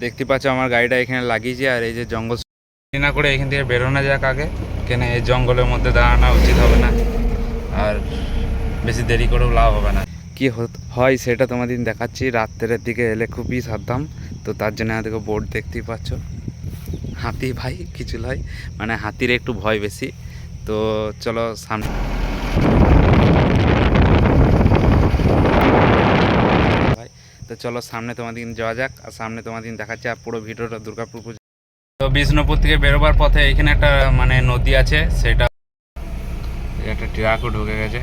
দেখতে পাচ্ছ আমার গাড়িটা এখানে লাগিয়েছি, আর এই যে জঙ্গল না করে এখান থেকে বেরোনো যাক আগে, কেন এই জঙ্গলের মধ্যে দাঁড়ানো উচিত হবে না, আর বেশি দেরি করেও লাভ হবে না। কি হয় সেটা তোমাদের দেখাচ্ছি। রাত্রের দিকে এলে খুবই সাবধান, তো তার জন্য আমাদেরকে বোর্ড দেখতেই পাচ্ছ। হাতি ভাই কিছু নয়, মানে হাতির একটু ভয় বেশি। তো চলো সামনে, তো চলো সামনে তোমাদের যাওয়া যাক, আর সামনে তোমাদের দেখাচ্ছে আর পুরো ভিডিওটা দুর্গাপুর পুজো। তো বিষ্ণুপুর থেকে বেরোবার পথে এখানে একটা মানে নদী আছে, সেটা একটা ট্রাকও ঢুকে গেছে।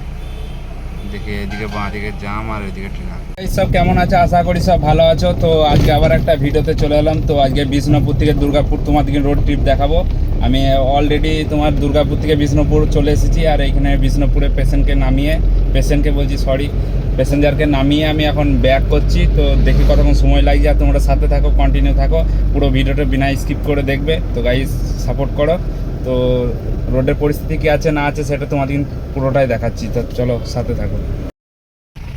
দেখি এদিকে বাঁ দিকে জাম আর এদিকে ট্রাক। এই সব কেমন আছে, আশা করি সব ভালো আছো। তো আজকে আবার একটা ভিডিওতে চলে এলাম। তো আজকে বিষ্ণুপুর থেকে দুর্গাপুর তোমাদেরকে রোড ট্রিপ দেখাবো। আমি অলরেডি তোমার দুর্গাপুর থেকে বিষ্ণুপুর চলে এসেছি, আর এইখানে বিষ্ণুপুরে প্যাসেঞ্জারকে নামিয়ে আমি এখন ব্যাক করছি। তো দেখি কতক্ষণ সময় লাগছে, আর তোমরা সাথে থাকো, কন্টিনিউ থাকো, পুরো ভিডিওটা বিনা স্কিপ করে দেখবে। তো গাইস সাপোর্ট করো। তো রোডের পরিস্থিতি কী আছে না আছে সেটা তোমাদের পুরোটাই দেখাচ্ছি, তো চলো সাথে থাকো।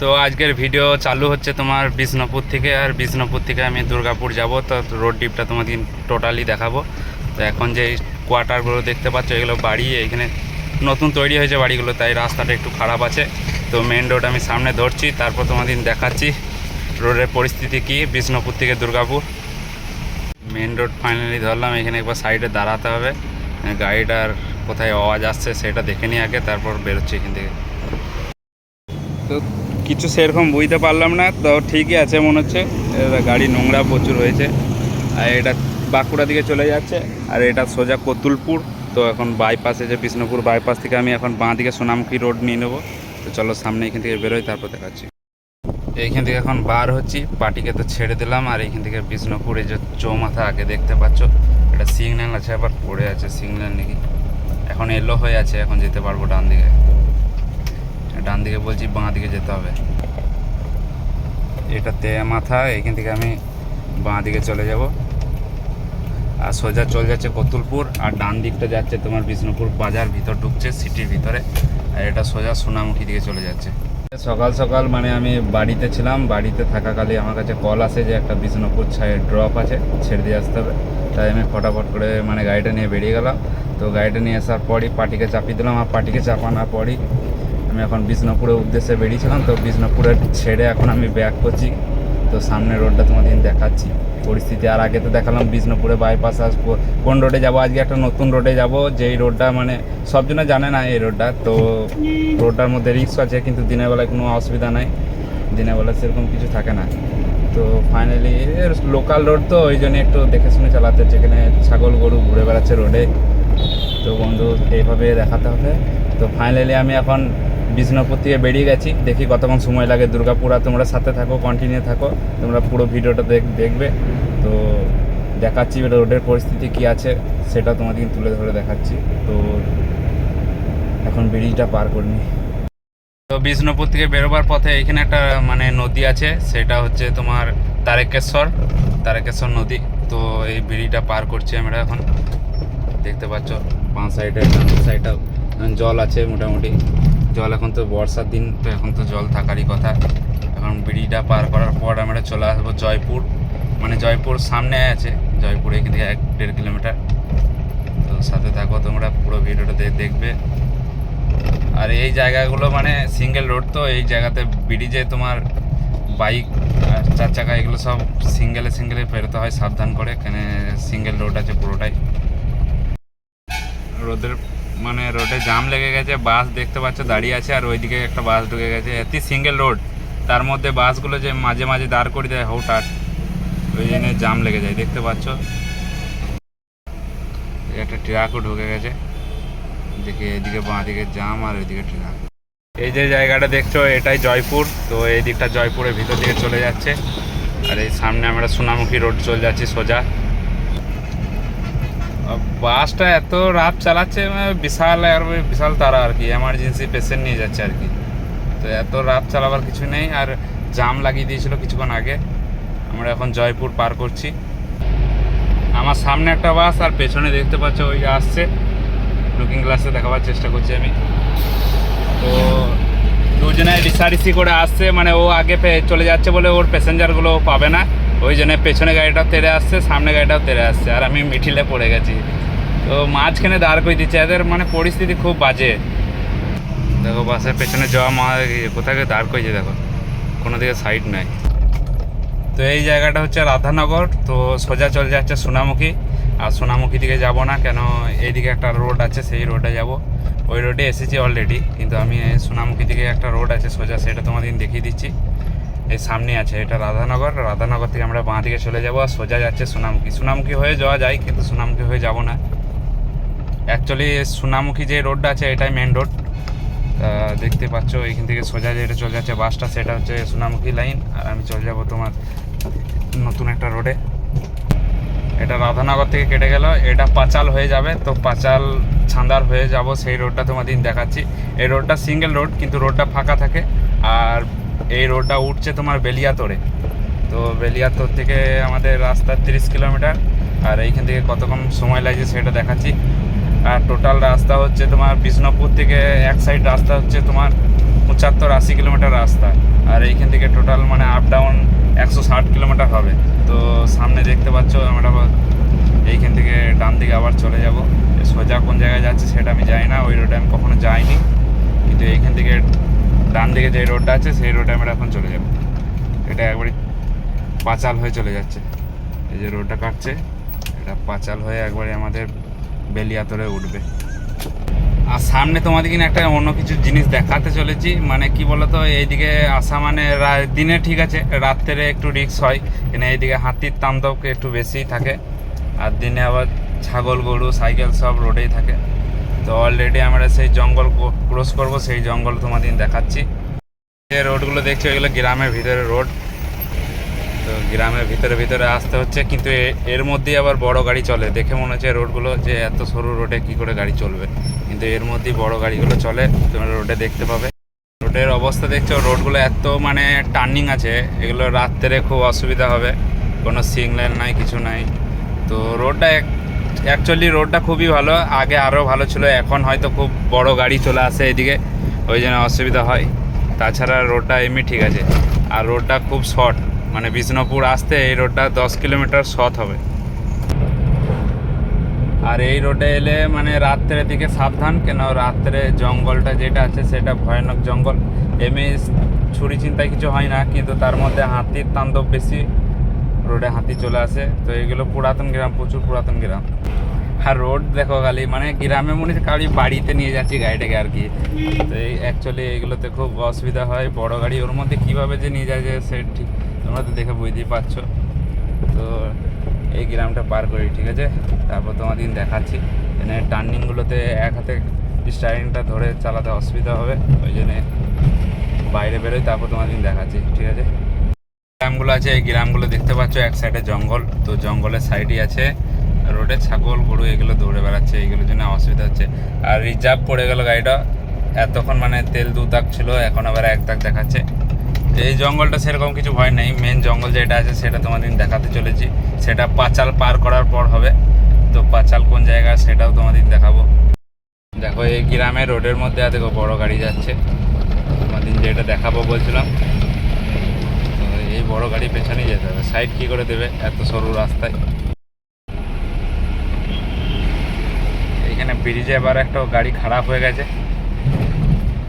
তো আজকের ভিডিও চালু হচ্ছে তোমার বিষ্ণুপুর থেকে, আর বিষ্ণুপুর থেকে আমি দুর্গাপুর যাব। তো রোড ট্রিপটা তোমাদের টোটালি দেখাবো। তো এখন যে কোয়ার্টারগুলো দেখতে পাচ্ছ, এগুলো বাড়ি, এখানে নতুন তৈরি হয়েছে বাড়িগুলো, তাই রাস্তাটা একটু খারাপ আছে। তো মেন রোড আমি সামনে ধরছি, তারপর তোমাদের দেখাচ্ছি রোডের পরিস্থিতি কী। বিষ্ণুপুর থেকে দুর্গাপুর মেন রোড ফাইনালি ধরলাম। এখানে একবার সাইডে দাঁড়াতে হবে, গাড়িটার কোথায় আওয়াজ আসছে সেটা দেখে নিই আগে, তারপর বেরোচ্ছি এখান থেকে। তো কিছু সেরকম বুঝতে পারলাম না, তো ঠিকই আছে মনে হচ্ছে। গাড়ি নোংরা প্রচুর হয়েছে, আর এটা বাঁকুড়া দিকে চলে যাচ্ছে, আর এটা সোজা কতুলপুর। তো এখন বাইপাসে যে বিষ্ণুপুর বাইপাস থেকে আমি এখন বাঁ দিকে সোনামুখী রোড নিয়ে নেবো। তো চলো সামনে এখান থেকে বেরোই, তারপর দেখাচ্ছি। এইখান থেকে এখন বার হচ্ছি, পার্টিকে তো ছেড়ে দিলাম, আর এইখান থেকে বিষ্ণুপুরে যে চৌমাথা আগে দেখতে পাচ্ছ, এটা সিগন্যাল আছে, আবার পড়ে আছে সিগন্যাল নাকি, এখন এলো হয়ে আছে, এখন যেতে পারবো ডান দিকে বলছি, বাঁ দিকে যেতে হবে। এটা মাথা, এইখান থেকে আমি বাঁ দিকে চলে যাব, আর সোজা চলে যাচ্ছে কতুলপুর, আর ডান দিকটা যাচ্ছে তোমার বিষ্ণুপুর বাজার ভিতর ঢুকছে সিটির ভিতরে, আর এটা সোজা সোনামুখী দিকে চলে যাচ্ছে। সকাল সকাল মানে আমি বাড়িতে ছিলাম, বাড়িতে থাকাকালে আমার কাছে কল আসে যে একটা বিষ্ণুপুর ড্রপ আছে, ছেড়ে দিয়ে আসতে হবে। তাই আমি ফটাফট করে মানে গাড়িটা নিয়ে বেরিয়ে গেলাম। তো গাড়িটা নিয়ে আসার পরই পার্টিকে চাপিয়ে দিলাম, আর পার্টিকে চাপানোর পরই আমি এখন বিষ্ণুপুরের উদ্দেশ্যে বেরিয়েছিলাম। তো বিষ্ণুপুরের ছেড়ে এখন আমি ব্যাক করছি। তো সামনে রোডটা তোমাদের দেখাচ্ছি পরিস্থিতি। আর আগে তো দেখালাম বিষ্ণুপুরে বাইপাস আসবো, কোন রোডে যাব। আজকে একটা নতুন রোডে যাব, যেই রোডটা মানে সব জন্য জানে না এই রোডটা। তো রোডটার মধ্যে রিস্ক আছে, কিন্তু দিনের বেলায় কোনো অসুবিধা নাই, দিনের বেলা সেরকম কিছু থাকে না। তো ফাইনালি লোকাল রোড, তো ওই জন্য একটু দেখে শুনে চালাতে হচ্ছে, এখানে ছাগল গরু ঘুরে বেড়াচ্ছে রোডে। তো বন্ধু এইভাবে দেখাতে হবে। তো ফাইনালি আমি এখন বিষ্ণুপুর থেকে বেরিয়ে গেছি, দেখি কতক্ষণ সময় লাগে দুর্গাপুর। আর তোমরা সাথে থাকো, কন্টিনিউ থাকো, তোমরা পুরো ভিডিওটা দেখবে। তো দেখাচ্ছি রোডের পরিস্থিতি কী আছে সেটা তোমাদের তুলে ধরে দেখাচ্ছি। তো এখন ব্রিজটা পার করিনি। তো বিষ্ণুপুর থেকে বেরোবার পথে এখানে একটা মানে নদী আছে, সেটা হচ্ছে তোমার তারকেশ্বর নদী। তো এই ব্রিজটা পার করছি আমরা এখন, দেখতে পাচ্ছ বাঁ সাইডে ডান সাইডটা জল আছে মোটামুটি। জল এখন তো বর্ষার দিন, তো এখন তো জল থাকারই কথা। এখন ব্রিজটা পার করার পর আমরা চলে আসবো জয়পুর, মানে জয়পুর সামনে আছে, জয়পুর এখান থেকে 1-1.5 কিলোমিটার। তো সাথে থাকো, তোমরা পুরো ভিডিওটা দেখবে। আর এই জায়গাগুলো মানে সিঙ্গেল রোড, তো এই জায়গাতে ব্রিজে তোমার বাইক আর 4 চাকা এগুলো সব সিঙ্গেলে বেরোতে হয় সাবধান করে, এখানে সিঙ্গেল রোড আছে পুরোটাই। রোডে জাম লেগে গেছে, বাস দেখতে পাচ্ছ দাঁড়িয়ে আছে, আর ওইদিকে একটা বাস ঢুকে গেছে। এত সিঙ্গেল রোড, তার মধ্যে বাসগুলো যে মাঝে মাঝে দাঁড় করে দেয় হঠাৎ, ওই জন্য জাম লেগে যায়। দেখতে পাচ্ছ একটা ট্রাকও ঢুকে গেছে, দেখি এদিকে বাঁ দিকে জাম আর ওইদিকে ট্রাক। এই যে জায়গাটা দেখছো এটাই জয়পুর। তো এই দিকটা জয়পুরের ভিতর দিকে চলে যাচ্ছে, আর এই সামনে আমরা সোনামুখী রোড চলে যাচ্ছি সোজা। বাসটা এত রাত চালাচ্ছে, বিশাল তারা আর কি, এমার্জেন্সি পেশেন্ট নিয়ে যাচ্ছে আর কি। তো এত রাত চালাবার কিছু নেই, আর জাম লাগিয়ে দিয়েছিল কিছুক্ষণ আগে। আমরা এখন জয়পুর পার করছি। আমার সামনে একটা বাস, আর পেছনে দেখতে পাচ্ছ ওই আসছে, লুকিং গ্লাসে দেখাবার চেষ্টা করছি আমি। তো দুজনে রিসারিসি করে আসছে, মানে ও আগে চলে যাচ্ছে বলে ওর প্যাসেঞ্জারগুলো পাবে না, ওই জন্য পেছনে গাড়িটাও তেড়ে আসছে, সামনে গাড়িটাও তেড়ে আসছে, আর আমি মিঠিলে পড়ে গেছি। তো মাঝখানে দাঁড় করে দিচ্ছে, এদের মানে পরিস্থিতি খুব বাজে। দেখো বাসের পেছনে যাওয়া কোথায় দাঁড় করেছে, দেখো কোনো দিকে সাইড নাই। তো এই জায়গাটা হচ্ছে রাধানগর। তো সোজা চলে যাচ্ছে সোনামুখী, আর সোনামুখী দিকে যাব না, কেন এইদিকে একটা রোড আছে, সেই রোডে যাব। ওই রোডে এসেছি অলরেডি, কিন্তু আমি সোনামুখী দিকে একটা রোড আছে সোজা, সেটা তোমাদের দেখিয়ে দিচ্ছি। এই সামনে আছে, এটা রাধানগর। রাধানগর থেকে আমরা বাঁ দিকে চলে যাব, আর সোজা যাচ্ছে সোনামুখী। সোনামুখী হয়ে যাওয়া যায়, কিন্তু সোনামুখী হয়ে যাব না। অ্যাকচুয়ালি সোনামুখী যে রোডটা আছে এটাই মেন রোড। দেখতে পাচ্ছ এইখান থেকে সোজা যেটা চলে যাচ্ছে বাসটা, সেটা হচ্ছে সোনামুখী লাইন। আর আমি চলে যাব তোমার নতুন একটা রোডে। এটা রাধানগর থেকে কেটে গেল, এটা পাঁচাল হয়ে যাবে। তো পাঁচাল ছান্দার হয়ে যাব, সেই রোডটা তোমাদের দেখাচ্ছি। এই রোডটা সিঙ্গেল রোড, কিন্তু রোডটা ফাঁকা থাকে। আর এই রোডটা উঠছে তোমার বেলিয়াতোড়ে। তো বেলিয়াতোর থেকে আমাদের রাস্তা 30 কিলোমিটার, আর এইখান থেকে কতক্ষণ সময় লাগছে সেটা দেখাচ্ছি। আর টোটাল রাস্তা হচ্ছে তোমার বিষ্ণুপুর থেকে এক সাইড রাস্তা হচ্ছে তোমার 75-80 কিলোমিটার রাস্তা। আর এইখান থেকে টোটাল মানে আপ ডাউন 160 কিলোমিটার হবে। তো সামনে দেখতে পাচ্ছ আমরা এইখান থেকে ডান দিকে আবার চলে যাব। সোজা কোন জায়গায় যাচ্ছে সেটা আমি জানি না, ওই রোডে আমি কখনো যাইনি। কিন্তু এইখান থেকে ডান দিকে যে রোডটা আছে সেই রোডে আমরা এখন চলে যাব। এটা একবারে পাঁচাল হয়ে চলে যাচ্ছে। এই যে রোডটা কাটছে, এটা পাঁচাল হয়ে একবারে আমাদের বেলিয়াতোড়ে উঠবে। আর সামনে তোমাদের কিনা একটা অন্য কিছু জিনিস দেখাতে চলেছি। মানে কি বলতো, এইদিকে আসা মানে দিনে ঠিক আছে, রাত্রে একটু রিস্ক হয়, কেন এইদিকে হাতির তাণ্ডব একটু বেশিই থাকে। আর দিনে আবার ছাগল গরু সাইকেল সব রোডেই থাকে। তো অলরেডি আমরা সেই জঙ্গল ক্রস করব, সেই জঙ্গল তোমাদের দেখাচ্ছি। যে রোডগুলো দেখছো এগুলো গ্রামের ভিতরে রোড। তো গ্রামের ভিতরে আসতে হচ্ছে, কিন্তু এর মধ্যেই আবার বড় গাড়ি চলে। দেখে মনে হচ্ছে রোডগুলো যে এত সরু রোডে কি করে গাড়ি চলবে, কিন্তু এর মধ্যেই বড় গাড়িগুলো চলে, তোমরা রোডে দেখতে পাবে। রোডের অবস্থা দেখছো, রোডগুলো এত মানে টার্নিং আছে, এগুলো রাত্রে খুব অসুবিধা হবে। কোনো সিগন্যাল নাই, কিছু নাই। তো রোডটা অ্যাকচুয়ালি রোডটা খুবই ভালো, আগে আরও ভালো ছিল। এখন হয়তো খুব বড় গাড়ি চলে আসে এদিকে, ওই জন্য অসুবিধা হয়। তাছাড়া রোডটা এমনি ঠিক আছে। আর রোডটা খুব শর্ট, মানে বিষ্ণুপুর আসতে এই রোডটা 10 কিলোমিটার শর্ট হবে। আর এই রোডে এলে মানে রাত্রের দিকে সাবধান, কেন রাত্রে জঙ্গলটা যেটা আছে সেটা ভয়ানক জঙ্গল। এমনি ছুরি চিন্তায় কিছু হয় না, কিন্তু তার মধ্যে হাতির তাণ্ডব বেশি। রোডে হাতি চলে আসে। তো এগুলো পুরাতন গ্রাম, প্রচুর পুরাতন গ্রাম। আর রোড দেখো খালি, মানে গ্রামে মনে হচ্ছে কারি বাড়িতে নিয়ে যাচ্ছি গাড়িটাকে আর কি। তো এই অ্যাকচুয়ালি এগুলোতে খুব অসুবিধা হয়, বড় গাড়ি ওর মধ্যে কীভাবে যে নিয়ে যায় যে সে ঠিক তোমরা তো দেখে বুঝতেই পারছো। তো এই গ্রামটা পার করি, ঠিক আছে। তারপর তোমাদের দেখাচ্ছি। এখানে টার্নিংগুলোতে এক হাতে স্টারিংটা ধরে চালাতে অসুবিধা হবে, ওই জন্যে বাইরে বেরোই, তারপর তোমাদের দেখাচ্ছি, ঠিক আছে। গ্রামগুলো আছে, এই গ্রামগুলো দেখতে পাচ্ছ এক সাইডে জঙ্গল। তো জঙ্গলের সাইডই আছে রোডে ছাগল গরু এগুলো দৌড়ে বেড়াচ্ছে, এইগুলোর জন্য অসুবিধা হচ্ছে। আর রিজার্ভ পড়ে গেল গাড়িটা। এতক্ষণ মানে তেল 2 দাগ ছিল, এখন আবার 1 দাগ দেখাচ্ছে। এই জঙ্গলটা সেরকম কিছু ভয় নেই, মেন জঙ্গল যেটা আছে সেটা তোমাদের দেখাতে চলেছি। সেটা পাঁচাল পার করার পর হবে। তো পাঁচাল কোন জায়গা সেটাও তোমাদের দেখাবো। দেখো এই গ্রামের রোডের মধ্যে দেখো বড় গাড়ি যাচ্ছে, তোমাদের যেটা দেখাবো বলছিলাম। তো এই বড় গাড়ি পেছনেই যেতে হবে, সাইড কী করে দেবে এত সরু রাস্তায়। এখানে ব্রিজে এবার একটা গাড়ি খারাপ হয়ে গেছে।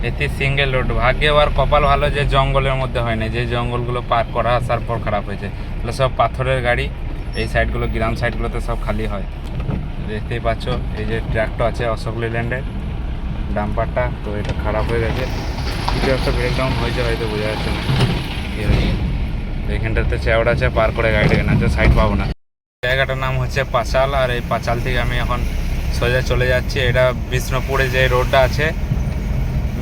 এতে সিঙ্গেল রোড, ভাগ্যে আর কপাল ভালো যে জঙ্গলের মধ্যে হয় না, যে জঙ্গলগুলো পার করা আসার পর খারাপ হয়েছে। এগুলো সব পাথরের গাড়ি, এই সাইডগুলো গ্রাম সাইডগুলোতে সব খালি হয়। দেখতেই পাচ্ছ এই যে ট্র্যাক্টর আছে অশোক লেল্যান্ডের ডাম্পারটা, তো এটা খারাপ হয়ে গেছে। কিছু একটা ব্রেকডাউন হয়েছে হয়তো, বোঝা যাচ্ছে না। এখানটাতে চেওড়া আছে, পার করে গাড়িটাকে না সাইড পাবো না। জায়গাটার নাম হচ্ছে পাঁচাল, আর এই পাঁচাল থেকে আমি এখন সোজা চলে যাচ্ছি। এটা বিষ্ণুপুরে যে রোডটা আছে,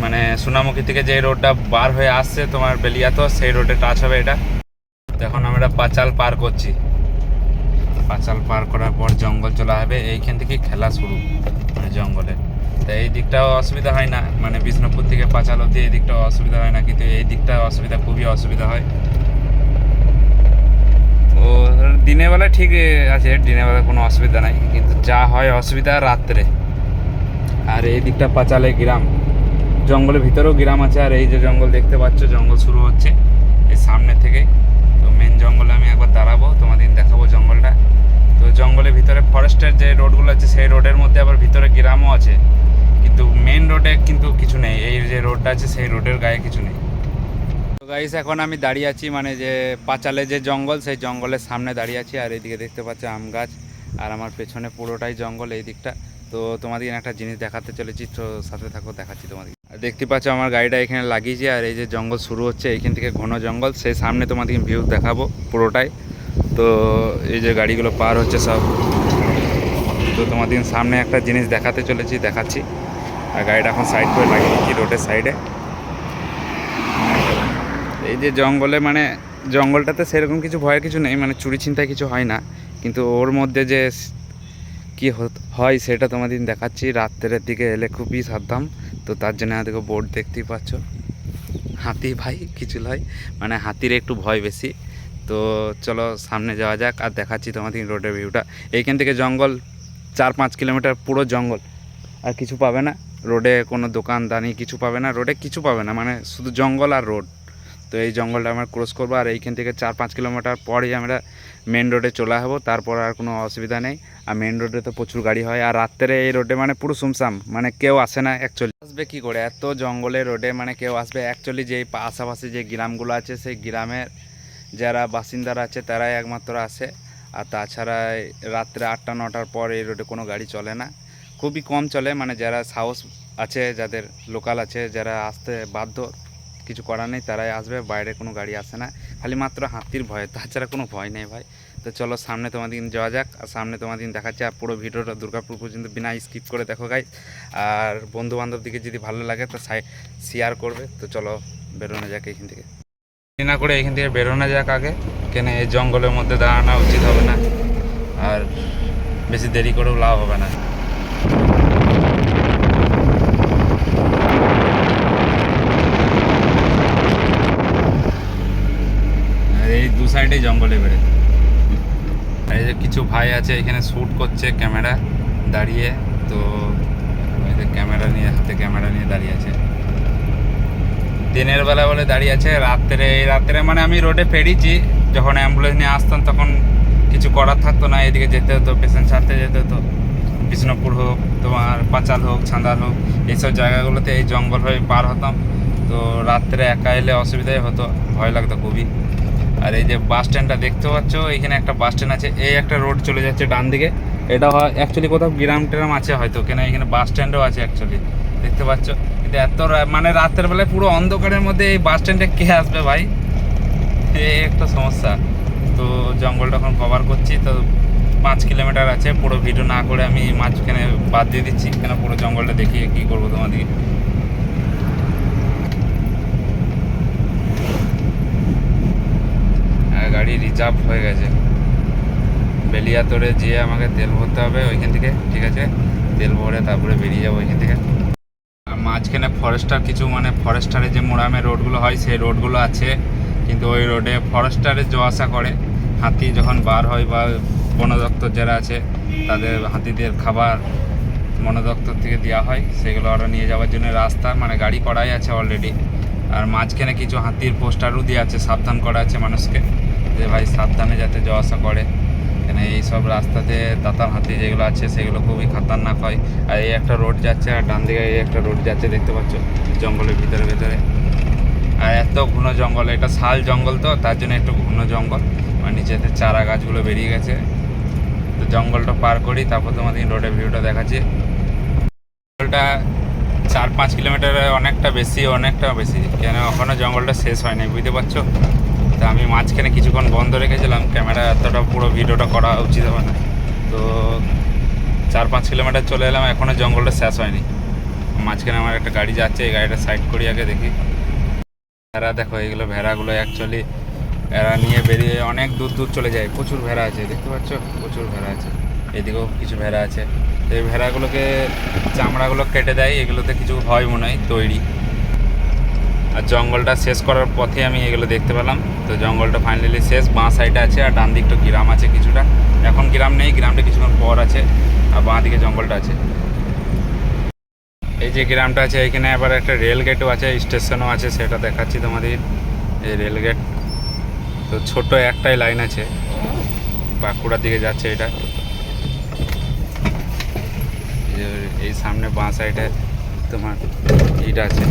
মানে সোনামুখী থেকে যে রোডটা বার হয়ে আসছে তোমার বেলিয়াতোড়, সেই রোডে টাচ হবে এটা। এখন আমরা পাঁচাল পার করছি। পাঁচাল পার করার পর জঙ্গল চলে হবে, এইখান থেকে খেলা শুরু মানে জঙ্গলে। তো এই দিকটাও অসুবিধা হয় না, মানে বিষ্ণুপুর থেকে পাঁচাল অবধি এই দিকটাও অসুবিধা হয় না, কিন্তু এই দিকটা অসুবিধা, খুবই অসুবিধা হয়। ও দিনের বেলা ঠিক আছে, দিনের বেলা কোনো অসুবিধা নাই, কিন্তু যা হয় অসুবিধা রাত্রে। আর এই দিকটা পাঁচালে গ্রাম, জঙ্গলের ভিতরেও গ্রাম আছে। আর এই যে জঙ্গল দেখতে পাচ্ছ, জঙ্গল শুরু হচ্ছে এই সামনে থেকে। তো মেন জঙ্গলে আমি একবার দাঁড়াবো, তোমাদের দেখাবো জঙ্গলটা। তো জঙ্গলের ভিতরে ফরেস্টের যে রোডগুলো আছে সেই রোডের মধ্যে আবার ভিতরে গ্রামও আছে, কিন্তু মেন রোডে কিন্তু কিছু নেই। এই যে রোডটা আছে সেই রোডের গায়ে কিছু নেই। তো গাইস এখন আমি দাঁড়িয়ে আছি মানে যে পাঁচালে যে জঙ্গল সেই জঙ্গলের সামনে দাঁড়িয়ে আছি, আর এইদিকে দেখতে পাচ্ছি আম গাছ, আর আমার পেছনে পুরোটাই জঙ্গল এই দিকটা। তো তোমাদের একটা জিনিস দেখাতে চলেছি, তো সাথে থাকো, দেখাচ্ছি তোমাদের। দেখতে পাচ্ছ আমার গাড়িটা এখানে লাগিয়েছি, আর এই যে জঙ্গল শুরু হচ্ছে এইখান থেকে ঘন জঙ্গল, সেই সামনে তোমাদের ভিউ দেখাবো পুরোটাই। তো এই যে গাড়িগুলো পার হচ্ছে সব, তো তোমাদের সামনে একটা জিনিস দেখাতে চলেছি, দেখাচ্ছি। আর গাড়িটা এখন সাইড করে লাগিয়ে দিচ্ছি রোডের সাইডে। এই যে জঙ্গলে মানে জঙ্গলটাতে সেরকম কিছু ভয়ের কিছু নেই, মানে চুরি ছিনতাই কিছু হয় না, কিন্তু ওর মধ্যে যে কি হয় সেটা তোমাদের দেখাচ্ছি। রাত্রের দিকে এলে খুবই সাবধান, তো তার জন্য দেখো বোর্ড দেখতেই পাচ্ছ। হাতি ভাই কিছু নয়, মানে হাতির একটু ভয় বেশি। তো চলো সামনে যাওয়া যাক, আর দেখাচ্ছি তোমাদের রোডের ভিউটা। এইখান থেকে জঙ্গল 4-5 কিলোমিটার পুরো জঙ্গল, আর কিছু পাবে না রোডে, কোনো দোকানদানি কিছু পাবে না রোডে, কিছু পাবে না, মানে শুধু জঙ্গল আর রোড। তো এই জঙ্গলটা আমরা ক্রস করবো, আর এইখান থেকে 4-5 কিলোমিটার পরেই আমরা মেন রোডে চলে আসবো, তারপর আর কোনো অসুবিধা নেই। আর মেন রোডে তো প্রচুর গাড়ি হয়, আর রাত্রে এই রোডে মানে পুরো সুমসাম, মানে কেউ আসে না অ্যাকচুয়ালি। আসবে কী করে এত জঙ্গলের রোডে, মানে কেউ আসবে অ্যাকচুয়ালি। যেই আশেপাশে যে গ্রামগুলো আছে সেই গ্রামের যারা বাসিন্দারা আছে তারাই একমাত্র আসে, আর তাছাড়া রাত্রে 8টা-9টার পর এই রোডে কোনো গাড়ি চলে না, খুবই কম চলে। মানে যারা সাহস আছে, যাদের লোকাল আছে, যারা আসতে বাধ্য, কিছু করার নেই, তারাই আসবে, বাইরে কোনো গাড়ি আসে না, খালি মাত্র হাতির ভয়, তাছাড়া কোনো ভয় নেই ভাই। তো চলো সামনে তোমাদের যাওয়া যাক, আর সামনে তোমাদের দেখাচ্ছে। আর পুরো ভিডিওটা দুর্গাপুর পর্যন্ত বিনা স্কিপ করে দেখো গাইস, আর বন্ধু বান্ধব দিকে যদি ভালো লাগে তো শেয়ার করবে। তো চলো বেরোনো যাক এখান থেকে, না করে এখান থেকে বেরোনো যাক আগে, কেন এই জঙ্গলের মধ্যে দাঁড়ানো উচিত হবে না, আর বেশি দেরি করেও লাভ হবে না। আর এই দু সাইডে জঙ্গলে বেড়ে, এই যে কিছু ভাই আছে এখানে শ্যুট করছে ক্যামেরা দাঁড়িয়ে। তো এই যে ক্যামেরা নিয়ে, হাতে ক্যামেরা নিয়ে দাঁড়িয়ে আছে, দিনের বেলা বলে দাঁড়িয়ে আছে। রাত্রে মানে আমি রোডে পেরিয়েছি, যখন অ্যাম্বুলেন্স নিয়ে আসতাম তখন কিছু করার থাকতো না, এদিকে যেতে হতো, পেশেন্ট ছাড়তে যেতে হতো। বিষ্ণুপুর হোক, তোমার পাঁচাল হোক, ছান্দাল হোক, এইসব জায়গাগুলোতে এই জঙ্গল হয়ে পার হতাম। তো রাত্রে একা এলে অসুবিধাই হতো, ভয় লাগতো খুবই। আর এই যে বাস স্ট্যান্ডটা দেখতে পাচ্ছ, এখানে একটা বাস স্ট্যান্ড আছে, এই একটা রোড চলে যাচ্ছে ডান দিকে। এটা হয় অ্যাকচুয়ালি কোথাও গ্রাম ট্রাম আছে হয়তো, কেন এখানে বাস স্ট্যান্ডও আছে অ্যাকচুয়ালি, দেখতে পাচ্ছ। কিন্তু এত মানে রাতের বেলায় পুরো অন্ধকারের মধ্যে এই বাস স্ট্যান্ডে কে আসবে ভাই, এই একটা সমস্যা। তো জঙ্গলটা এখন কভার করছি, তো 5 কিলোমিটার আছে, পুরো ভিডিও না করে আমি মাঝখানে বাদ দিয়ে দিচ্ছি, কেন পুরো জঙ্গলটা দেখিয়ে কী করবো তোমাদের। গাড়ি রিজার্ভ হয়ে গেছে, বেলিয়াতোড়ে যেয়ে আমাকে তেল ভরতে হবে ওইখান থেকে, ঠিক আছে, তেল ভরে তারপরে বেরিয়ে যাবো ওইখান থেকে। আর মাঝখানে ফরেস্টার কিছু, মানে ফরেস্টারের যে মোড়ামের রোডগুলো হয় সেই রোডগুলো আছে, কিন্তু ওই রোডে ফরেস্টারে যাওয়া আসা করে। হাতি যখন বার হয় বা বন দপ্তর যারা আছে তাদের হাতিদের খাবার বন দপ্তর থেকে দেওয়া হয়, সেগুলো ওরা নিয়ে যাওয়ার জন্য রাস্তা মানে গাড়ি করাই আছে অলরেডি। আর মাঝখানে কিছু হাতির পোস্টারও দিয়ে আছে, সাবধান করা আছে মানুষকে, যে ভাই সাবধানে যাতে যাওয়া আসা করে, কেন এইসব রাস্তাতে দাতাল হাতি যেগুলো আছে সেগুলো খুবই খতরনাক হয়। আর এই একটা রোড যাচ্ছে, আর ডান দিকে এই একটা রোড যাচ্ছে, দেখতে পাচ্ছ, জঙ্গলের ভিতরে ভেতরে। আর এত ঘন জঙ্গল, এটা শাল জঙ্গল, তো তার জন্য একটু ঘন জঙ্গল, আর নিচেতে চারা গাছগুলো বেরিয়ে গেছে। তো জঙ্গলটা পার করি, তারপর তোমাদের রোডের ভিউটা দেখাচ্ছি। জঙ্গলটা 4-5 কিলোমিটার, অনেকটা বেশি, কেন ওখানে জঙ্গলটা শেষ হয়নি, বুঝতে পারছো। তো আমি মাঝখানে কিছুক্ষণ বন্ধ রেখেছিলাম ক্যামেরা, এতটা পুরো ভিডিওটা করা উচিত হবে না। তো 4-5 কিলোমিটার চলে এলাম, এখনও জঙ্গলটা শেষ হয়নি। মাঝখানে আমার একটা গাড়ি যাচ্ছে, এই গাড়িটা সাইড করি আগে, দেখি। ভেড়া দেখো, এইগুলো ভেড়াগুলো অ্যাকচুয়ালি এরা নিয়ে বেরিয়ে অনেক দূর দূর চলে যায়, প্রচুর ভেড়া আছে, দেখতে পাচ্ছ, প্রচুর ভেড়া আছে। এদিকেও কিছু ভেড়া আছে, এই ভেড়াগুলোকে চামড়াগুলো কেটে দেয়, এগুলোতে কিছু হয় মনে হয় তৈরি। আর জঙ্গলটা শেষ করার পথে আমি এগুলো দেখতে পেলাম। তো জঙ্গলটা ফাইনালি শেষ, বাঁ সাইডে আছে, আর ডান দিকটা গ্রাম আছে কিছুটা, এখন গ্রাম নেই, গ্রামটা কিছুক্ষণ পর আছে, আর বাঁ দিকে জঙ্গলটা আছে। এই যে গ্রামটা আছে, এখানে আবার একটা রেল গেটও আছে, স্টেশনও আছে, সেটা দেখাচ্ছি তোমাদের। এই রেল গেট তো ছোট একটাই লাইন আছে, বাঁকুড়ার দিকে যাচ্ছে এটা। এই সামনে বাঁ সাইডে তোমার ইট আছে।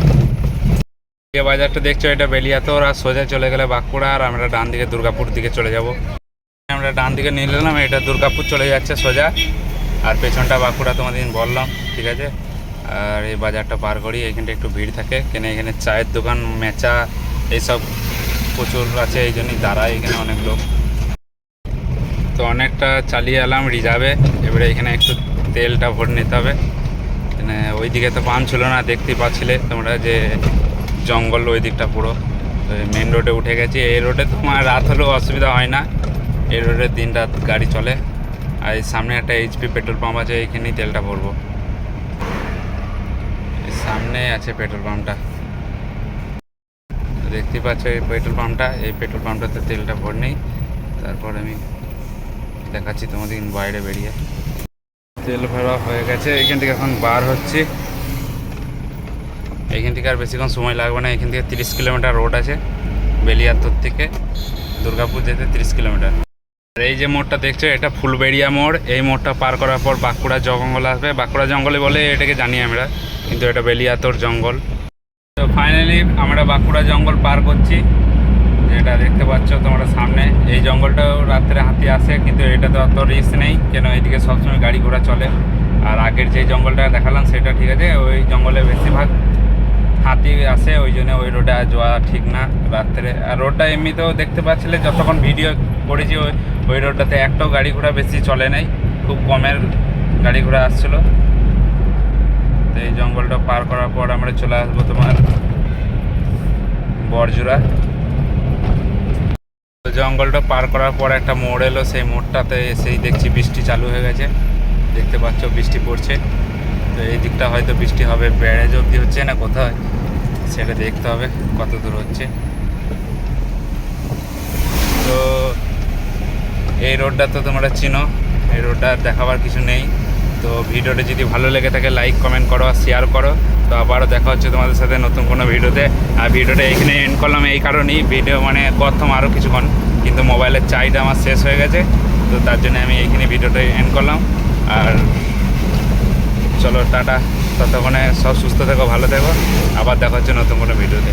যে বাজারটা দেখছো এটা বেলিয়াতোর, আর সোজা চলে গেলে বাঁকুড়া, আর আমরা ডান দিকে দুর্গাপুর দিকে চলে যাব। আমরা ডান দিকে নিয়ে নিলাম, এটা দুর্গাপুর চলে যাচ্ছে সোজা, আর পেছনটা বাঁকুড়া তোমাদের বললাম, ঠিক আছে। আর এই বাজারটা পার করি, এখানটা একটু ভিড় থাকে, কেন এখানে চায়ের দোকান, মেচা এইসব প্রচুর আছে, এই জন্যই দাঁড়ায় এখানে অনেক লোক। তো অনেকটা চালিয়ে এলাম রিজার্ভে, এবারে এখানে একটু তেলটা ভরে নিতে হবে। মানে ওই দিকে তো পাম্প ছিল না, দেখতেই পাচ্ছিলে তোমরা যে জঙ্গল ওই দিকটা পুরো। মেন রোডে উঠে গেছি। এই রোডে তোমার রাত হলেও অসুবিধা হয় না, এই রোডে দিন রাত গাড়ি চলে। আর এই সামনে একটা এইচপি পেট্রোল পাম্প আছে, এইখানেই তেলটা ভরবো। এই সামনে আছে পেট্রোল পাম্পটা, দেখতেই পাচ্ছ এই পেট্রোল পাম্পটা। এই পেট্রোল পাম্পটাতে তেলটা ভর নেই, তারপর আমি দেখাচ্ছি তোমাদের বাইরে বেরিয়ে। তেল ভরা হয়ে গেছে, এখান থেকে এখন বার হচ্ছি। এইখান থেকে আর বেশিক্ষণ সময় লাগবে না, এখান থেকে 30 কিলোমিটার রোড আছে, বেলিয়াতোর থেকে দুর্গাপুর যেতে 30 কিলোমিটার। আর এই যে মোড়টা দেখছো এটা ফুলবেড়িয়া মোড়। এই মোড়টা পার করার পর বাঁকুড়া জঙ্গল আসবে, বাঁকুড়া জঙ্গলে বলে এটাকে জানি আমরা, কিন্তু এটা বেলিয়াতোর জঙ্গল। তো ফাইনালি আমরা বাঁকুড়া জঙ্গল পার করছি, যেটা দেখতে পাচ্ছ তোমরা সামনে। এই জঙ্গলটাও রাত্রে হাতি আসে, কিন্তু এটাতে অত রিস্ক নেই, কেন এইদিকে সবসময় গাড়ি ঘোড়া চলে। আর আগের যে জঙ্গলটা দেখালাম সেটা ঠিক আছে, ওই জঙ্গলে বেশিরভাগ হাতি আসে, ওই জন্য ওই রোডে যাওয়া ঠিক না রাত্রে। আর রোডটা এমনিতেও দেখতে পাচ্ছিলে যতক্ষণ ভিডিও করেছি, ওই রোডটাতে একটাও গাড়ি ঘোড়া বেশি চলে নাই, খুব কমের গাড়ি ঘোড়া আসছিলো। তো এই জঙ্গলটা পার করার পর আমরা চলে আসবো তোমার বরজুরা। তো জঙ্গলটা পার করার পর একটা মোড় এলো, সেই মোড়টাতে এসেই দেখছি বৃষ্টি চালু হয়ে গেছে, দেখতে পাচ্ছ বৃষ্টি পড়ছে। তো এই দিকটা হয়তো বৃষ্টি হবে, ব্যারেজ অবধি হচ্ছে না কোথায় সেটা দেখতে হবে কত দূর হচ্ছে। তো এই রোডটা তো তোমরা চিনো, এই রোডটা দেখাবার কিছু নেই। তো ভিডিওটা যদি ভালো লেগে থাকে লাইক কমেন্ট করো আর শেয়ার করো। তো আবারও দেখা হচ্ছে তোমাদের সাথে নতুন কোনো ভিডিওতে। আর ভিডিওটা এখানে এন্ড করলাম এই কারণেই, ভিডিও মানে করতাম আরও কিছুক্ষণ, কিন্তু মোবাইলের চার্জটা আমার শেষ হয়ে গেছে, তো তার জন্য আমি এইখানে ভিডিওটা এন্ড করলাম। আর চলো টাটা, ততক্ষণে সব সুস্থ থেকো, ভালো থেকো, আবার দেখা হচ্ছে নতুন কোনো ভিডিওতে।